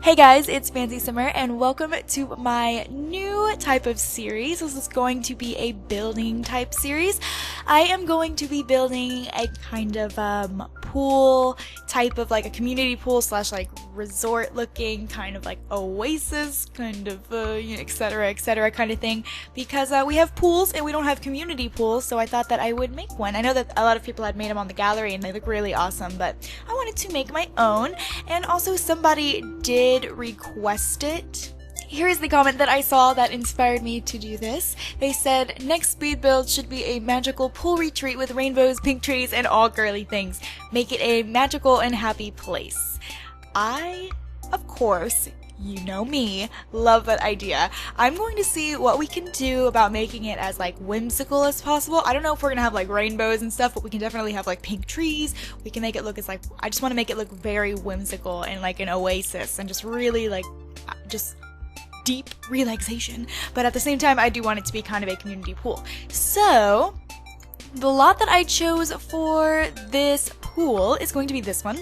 Hey guys, it's FancySimmer and welcome to my new type of series. This is going to be a building type series. I am going to be building a kind of pool type of like a community pool slash like resort looking kind of like Oasis kind of etc kind of thing, because we have pools and we don't have community pools, so I thought that I would make one. I know that a lot of people had made them on the gallery and they look really awesome, but I wanted to make my own, and also somebody did request it. Here is the comment that I saw that inspired me to do this. They said, next speed build should be a magical pool retreat with rainbows, pink trees, and all girly things. Make it a magical and happy place. I, of course, you know me, love that idea. I'm going to see what we can do about making it as like whimsical as possible. I don't know if we're gonna have like rainbows and stuff, but we can definitely have like pink trees. We can make it look as like, I just want to make it look very whimsical and like an oasis and just really like, just deep relaxation. But at the same time, I do want it to be kind of a community pool. So the lot that I chose for this pool is going to be this one,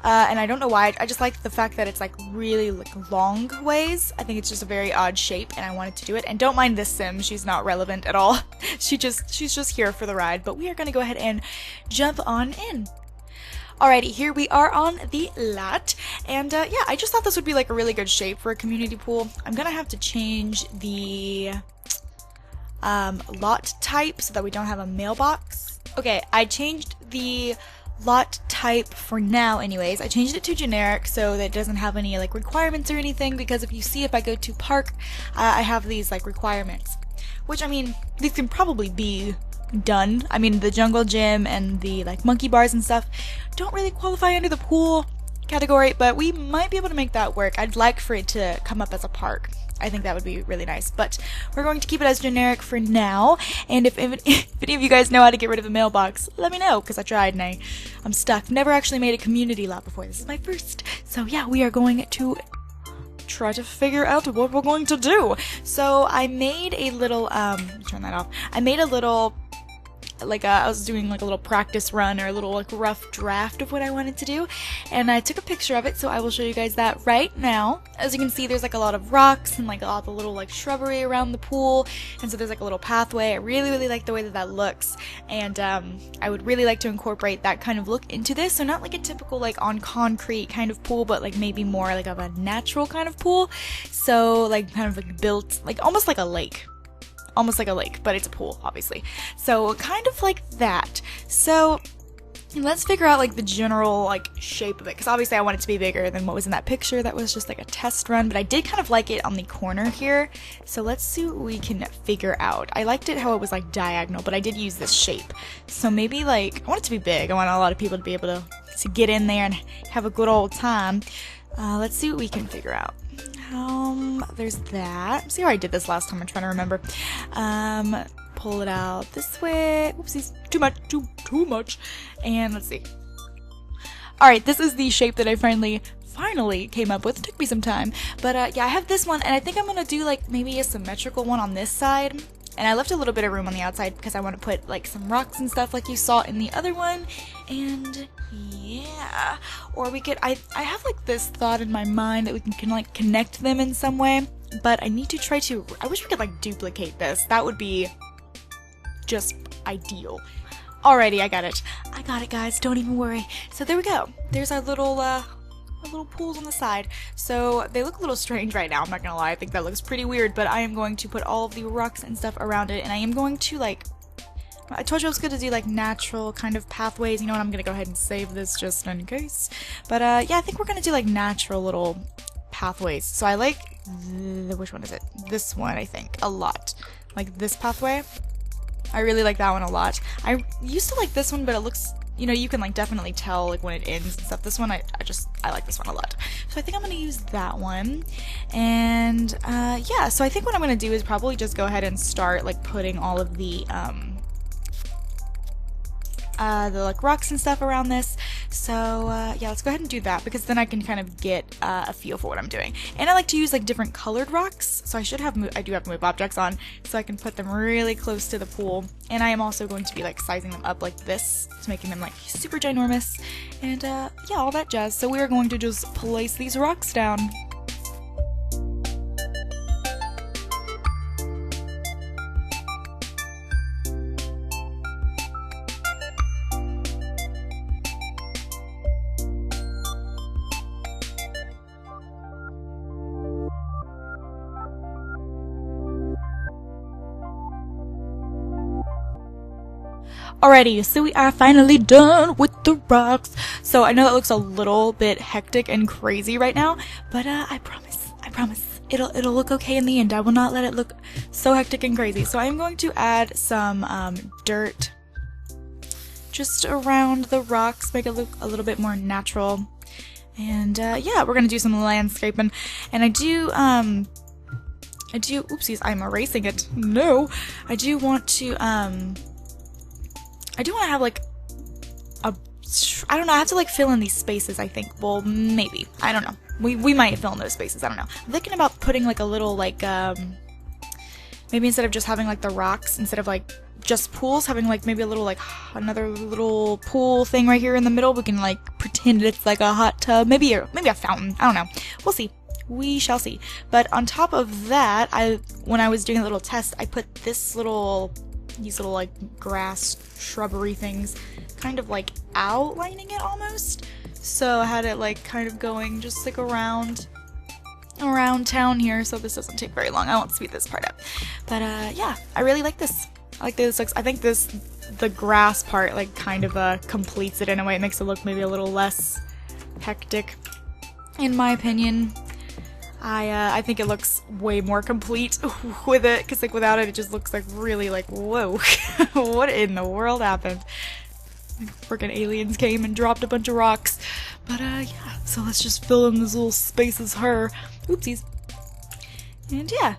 and I don't know why. I just like the fact that it's like really like long ways. I think it's just a very odd shape, and I wanted to do it. And don't mind this sim; she's not relevant at all. she's just here for the ride. But we are going to go ahead and jump on in. Alrighty, here we are on the lot, and yeah, I just thought this would be like a really good shape for a community pool. I'm gonna have to change the lot type so that we don't have a mailbox. Okay, I changed the lot type for now anyways. I changed it to generic so that it doesn't have any like requirements or anything, because if you see, if I go to park, I have these like requirements, which I mean, these can probably be done. I mean, the jungle gym and the like monkey bars and stuff don't really qualify under the pool category, but we might be able to make that work. I'd like for it to come up as a park. I think that would be really nice, but we're going to keep it as generic for now. And if any of you guys know how to get rid of a mailbox, let me know, because I tried and I'm stuck. Never actually made a community lot before. This is my first. So yeah, we are going to try to figure out what we're going to do. So I made a little, turn that off. I made a little, like I was doing like a little practice run or a little like rough draft of what I wanted to do, and I took a picture of it, so I will show you guys that right now. As you can see, there's like a lot of rocks and like all the little like shrubbery around the pool, and so there's like a little pathway. I really like the way that that looks, and I would really like to incorporate that kind of look into this. So not like a typical like on concrete kind of pool, but like maybe more like of a natural kind of pool. So like kind of like built like almost like a lake. Almost like a lake, but it's a pool, obviously. So kind of like that. So let's figure out like the general like shape of it, because obviously I want it to be bigger than what was in that picture. That was just like a test run, but I did kind of like it on the corner here. So let's see what we can figure out. I liked it how it was like diagonal, but I did use this shape. So maybe like, I want it to be big. I want a lot of people to be able to get in there and have a good old time. Let's see what we can figure out. There's that. See how I did this last time? I'm trying to remember. Pull it out this way. Oopsies. Too much. And let's see. Alright, this is the shape that I finally came up with. It took me some time. But yeah, I have this one, and I think I'm gonna do like maybe a symmetrical one on this side. And I left a little bit of room on the outside because I want to put like some rocks and stuff like you saw in the other one. And yeah, or we could, I have like this thought in my mind that we can like connect them in some way, but I need to try to, I wish we could like duplicate this. That would be just ideal. Alrighty, I got it guys, don't even worry. So there we go. There's our little pools on the side. So they look a little strange right now, I'm not gonna lie. I think that looks pretty weird, but I am going to put all of the rocks and stuff around it, and I am going to like, I told you I was gonna do like natural kind of pathways. You know what, I'm gonna go ahead and save this just in case. But yeah, I think we're gonna do like natural little pathways. So I like, which one is it? This one, I think, a lot. Like this pathway. I really like that one a lot. I used to like this one, but it looks, you know, you can like definitely tell like when it ends and stuff. This one, I like this one a lot. So I think I'm gonna use that one. And yeah, so I think what I'm gonna do is probably just go ahead and start like putting all of the like rocks and stuff around this. So yeah, let's go ahead and do that, because then I can kind of get a feel for what I'm doing. And I like to use like different colored rocks, so I do have move objects on, so I can put them really close to the pool. And I am also going to be like sizing them up like this, to making them like super ginormous, and yeah, all that jazz. So we are going to just place these rocks down. Alrighty, so we are finally done with the rocks. So I know that looks a little bit hectic and crazy right now, but I promise, it'll look okay in the end. I will not let it look so hectic and crazy. So I'm going to add some dirt just around the rocks, make it look a little bit more natural. And yeah, we're gonna do some landscaping. And I do, oopsies, I'm erasing it. No, I do want to have like I don't know, I have to like fill in these spaces, I think. Well, maybe. I don't know. We might fill in those spaces, I don't know. I'm thinking about putting like a little like, maybe instead of just having like the rocks, instead of like just pools, having like maybe a little like another little pool thing right here in the middle. We can like pretend it's like a hot tub, maybe a fountain, I don't know. We'll see. We shall see. But on top of that, when I was doing a little test, I put these little like grass shrubbery things kind of like outlining it almost. So I had it like kind of going just like around town here, so this doesn't take very long. I won't speed this part up. But yeah, I really like this. I like this. I think the grass part like kind of completes it in a way. It makes it look maybe a little less hectic, in my opinion. I think it looks way more complete with it, because like without it, it just looks like really like, whoa, what in the world happened? Freaking aliens came and dropped a bunch of rocks. But yeah, so let's just fill in these little spaces her. Oopsies. And yeah,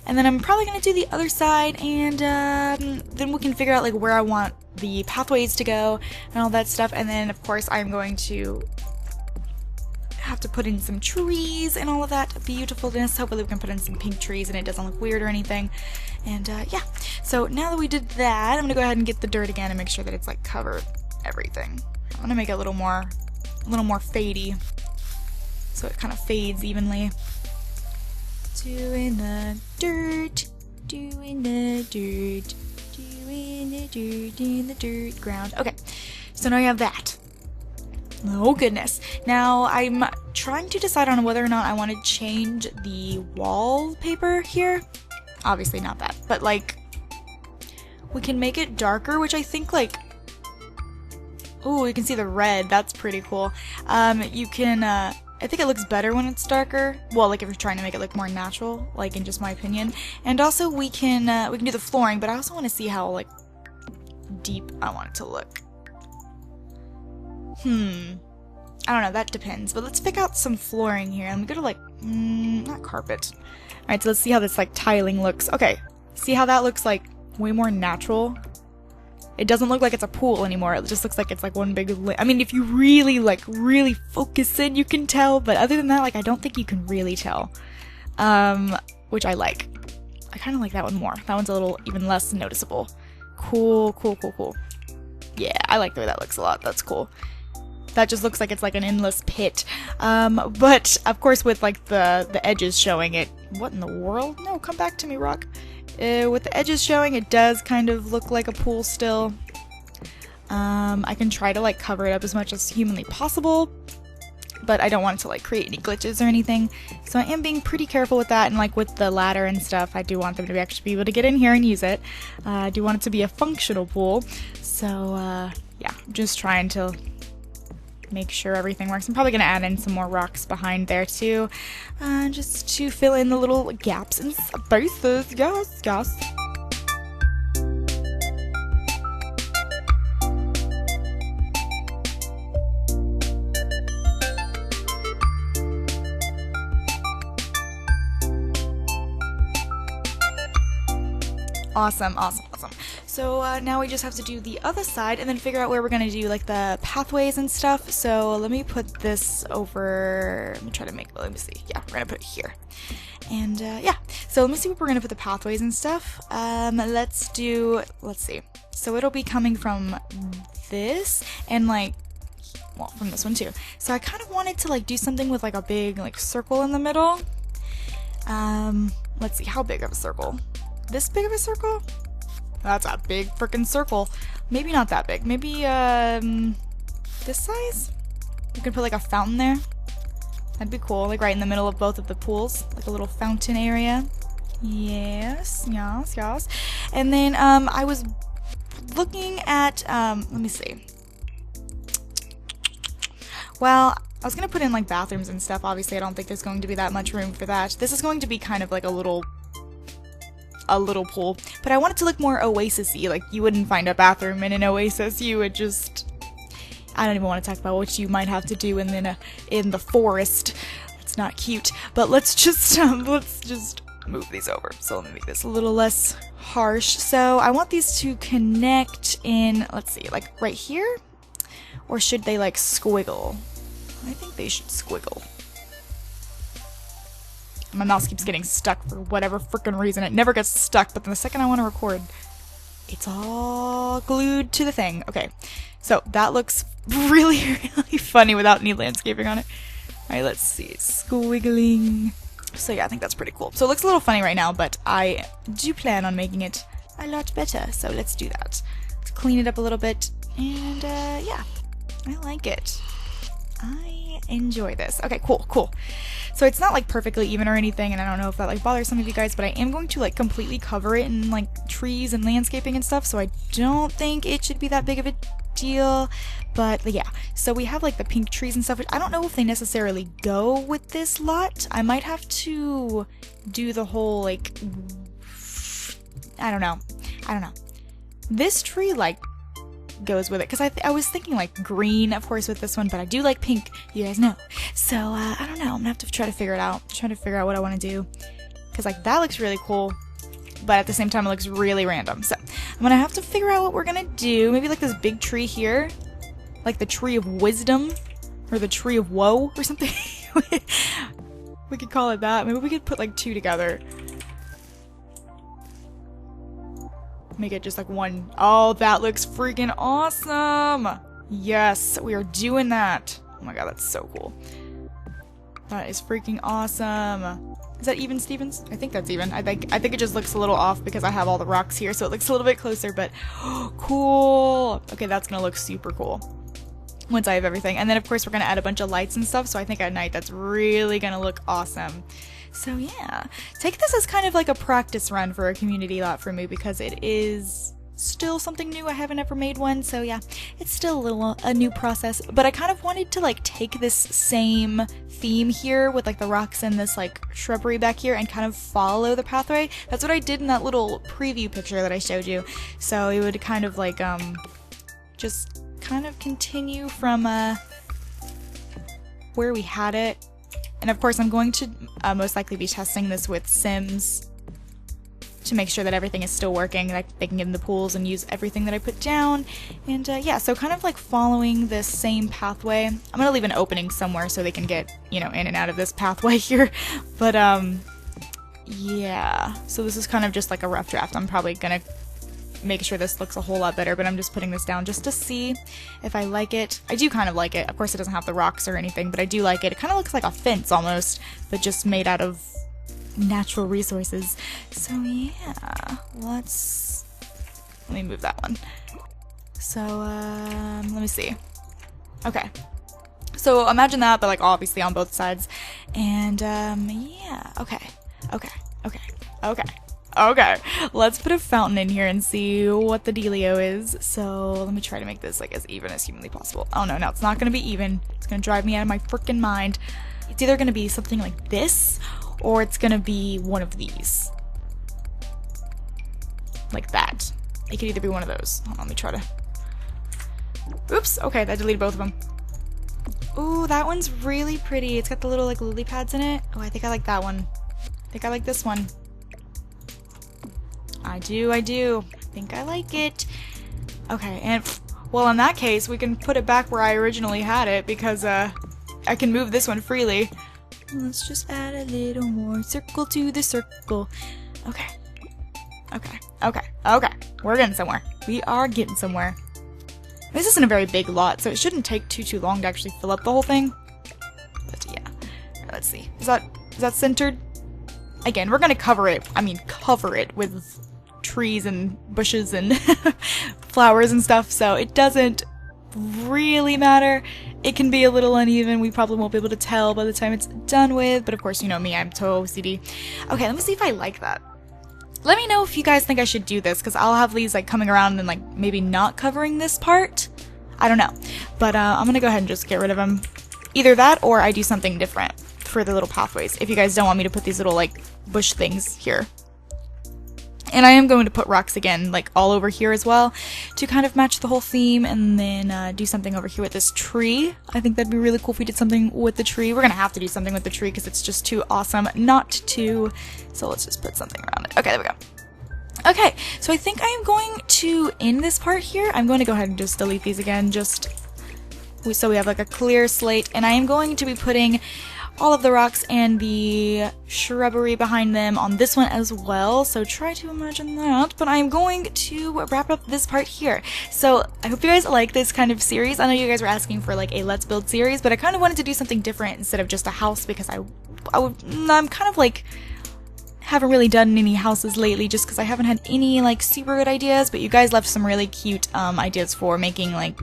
and then I'm probably gonna do the other side, and then we can figure out like where I want the pathways to go and all that stuff. And then of course I'm going to have to put in some trees and all of that beautifulness. Hopefully we can put in some pink trees and it doesn't look weird or anything. And yeah, so now that we did that, I'm gonna go ahead and get the dirt again and make sure that it's like covered everything. I'm gonna make it a little more fadey, so it kind of fades evenly. Doing the dirt, doing the dirt, doing the dirt in the dirt ground. Okay, so now you have that. Oh goodness. Now I'm trying to decide on whether or not I want to change the wallpaper here. Obviously not that, but like we can make it darker, which I think like, oh, you can see the red. That's pretty cool. You can I think it looks better when it's darker. Well, like if you're trying to make it look more natural, like in just my opinion. And also we can do the flooring, but I also want to see how like deep I want it to look. I don't know, that depends. But let's pick out some flooring here. I'm gonna go to like, not carpet. Alright, so let's see how this like tiling looks. Okay, see how that looks like way more natural? It doesn't look like it's a pool anymore. It just looks like it's like one big I mean, if you really focus in, you can tell. But other than that, like I don't think you can really tell. Which I like. I kind of like that one more. That one's a little even less noticeable. Cool. Yeah, I like the way that looks a lot. That's cool. That just looks like it's like an endless pit. But of course with like the edges showing it. What in the world? No, come back to me, rock. With the edges showing, it does kind of look like a pool still. I can try to like cover it up as much as humanly possible, but I don't want it to like create any glitches or anything. So I am being pretty careful with that, and like with the ladder and stuff, I do want them to actually be able to get in here and use it. I do want it to be a functional pool. So yeah, I'm just trying to make sure everything works. I'm probably going to add in some more rocks behind there too, just to fill in the little gaps and spaces. Yes. Awesome. So now we just have to do the other side and then figure out where we're going to do like the pathways and stuff. So let me put this over, let me see. Yeah, we're going to put it here. And yeah, so let me see what we're going to put the pathways and stuff. Let's see. So it'll be coming from this and like, well, from this one too. So I kind of wanted to like do something with like a big like circle in the middle. Let's see, how big of a circle? This big of a circle? That's a big freaking circle. Maybe not that big. Maybe this size? You can put like a fountain there. That'd be cool. Like right in the middle of both of the pools. Like a little fountain area. Yes. And then I was looking at, let me see. Well, I was gonna put in like bathrooms and stuff. Obviously, I don't think there's going to be that much room for that. This is going to be kind of like a little pool, but I want it to look more Oasis-y. Like, you wouldn't find a bathroom in an Oasis. You would just, I don't even want to talk about what you might have to do in the forest. It's not cute. But let's just move these over. So let me make this a little less harsh. So I want these to connect in, let's see, like right here, or should they like squiggle? I think they should squiggle. My mouse keeps getting stuck for whatever freaking reason. It never gets stuck, but then the second I want to record, it's all glued to the thing. Okay, so that looks really, really funny without any landscaping on it. Alright, let's see. Squiggling. So yeah, I think that's pretty cool. So it looks a little funny right now, but I do plan on making it a lot better. So let's do that. Let's clean it up a little bit. And yeah, I like it. I enjoy this. Okay, cool, cool. So it's not like perfectly even or anything, and I don't know if that like bothers some of you guys, but I am going to like completely cover it in like trees and landscaping and stuff, so I don't think it should be that big of a deal. But yeah, so we have like the pink trees and stuff, which I don't know if they necessarily go with this lot. I might have to do the whole like, I don't know. This tree like goes with it, because I was thinking like green, of course, with this one, but I do like pink, you guys know. So I don't know, I'm gonna have to try to figure it out, what I want to do, because like that looks really cool, but at the same time it looks really random. So I'm gonna have to figure out what we're gonna do. Maybe like this big tree here, like the tree of wisdom, or the tree of woe, or something. We could call it that. Maybe we could put like two together. Make it just like one. Oh, that looks freaking awesome! Yes, we are doing that. Oh my god, that's so cool. That is freaking awesome. Is that even, Stevens? I think that's even. I think it just looks a little off because I have all the rocks here, so it looks a little bit closer, but cool! Okay, that's gonna look super cool once I have everything. And then of course we're gonna add a bunch of lights and stuff, so I think at night that's really gonna look awesome. So yeah, take this as kind of like a practice run for a community lot for me, because it is still something new. I haven't ever made one, so yeah, it's still a new process. But I kind of wanted to like take this same theme here with like the rocks and this like shrubbery back here and kind of follow the pathway. That's what I did in that little preview picture that I showed you. So it would kind of like just kind of continue from where we had it. And of course I'm going to most likely be testing this with Sims to make sure that everything is still working, that they can get in the pools and use everything that I put down. And yeah, so kind of like following this same pathway. I'm gonna leave an opening somewhere so they can get, you know, in and out of this pathway here. But yeah, so this is kind of just like a rough draft. I'm probably gonna make sure this looks a whole lot better, but I'm just putting this down just to see if I like it. I do kind of like it. Of course it doesn't have the rocks or anything, but I do like it. It kind of looks like a fence almost, but just made out of natural resources. So yeah, let me move that one. So let me see. Okay, so imagine that, but like obviously on both sides. And yeah, okay, let's put a fountain in here and see what the dealio is. So let me try to make this like as even as humanly possible. Oh no, it's not gonna be even. It's gonna drive me out of my freaking mind. It's either gonna be something like this, or it's gonna be one of these. Like that. It could either be one of those. Hold on, let me try to... Oops, okay, that deleted both of them. Ooh, that one's really pretty. It's got the little like lily pads in it. Oh, I think I like that one. I think I like this one. I do. I think I like it. Okay, and well, in that case, we can put it back where I originally had it, because I can move this one freely. Let's just add a little more circle to the circle. Okay. We're getting somewhere. We are getting somewhere. This isn't a very big lot, so it shouldn't take too long to actually fill up the whole thing. But yeah. Right, let's see. Is that centered? Again, we're gonna cover it. I mean, cover it with trees and bushes and flowers and stuff, so it doesn't really matter. It can be a little uneven. We probably won't be able to tell by the time it's done with, but of course, you know me, I'm so OCD. Okay, let me see if I like that. Let me know if you guys think I should do this, because I'll have these like coming around and like maybe not covering this part. I don't know. But I'm gonna go ahead and just get rid of them. Either that or I do something different for the little pathways, if you guys don't want me to put these little like bush things here. And I am going to put rocks again, like all over here as well, to kind of match the whole theme, and then do something over here with this tree. I think that'd be really cool if we did something with the tree. We're gonna have to do something with the tree because it's just too awesome not to. So let's just put something around it. Okay, there we go. Okay, so I think I am going to end this part here. I'm going to go ahead and just delete these again, just so we have like a clear slate, and I am going to be putting all of the rocks and the shrubbery behind them on this one as well, so try to imagine that. But I'm going to wrap up this part here. So I hope you guys like this kind of series. I know you guys were asking for like a Let's Build series, but I kind of wanted to do something different instead of just a house, because I'm kind of like haven't really done any houses lately just because I haven't had any like super good ideas, but you guys left some really cute ideas for making like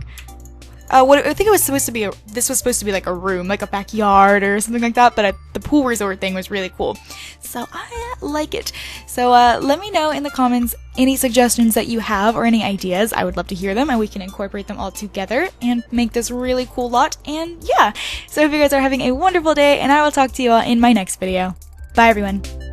what I think it was supposed to be this was supposed to be like a room, like a backyard or something like that, but the pool resort thing was really cool, so I like it. So let me know in the comments any suggestions that you have or any ideas. I would love to hear them, and we can incorporate them all together and make this really cool lot. And yeah, so I hope you guys are having a wonderful day, and I will talk to you all in my next video. Bye everyone.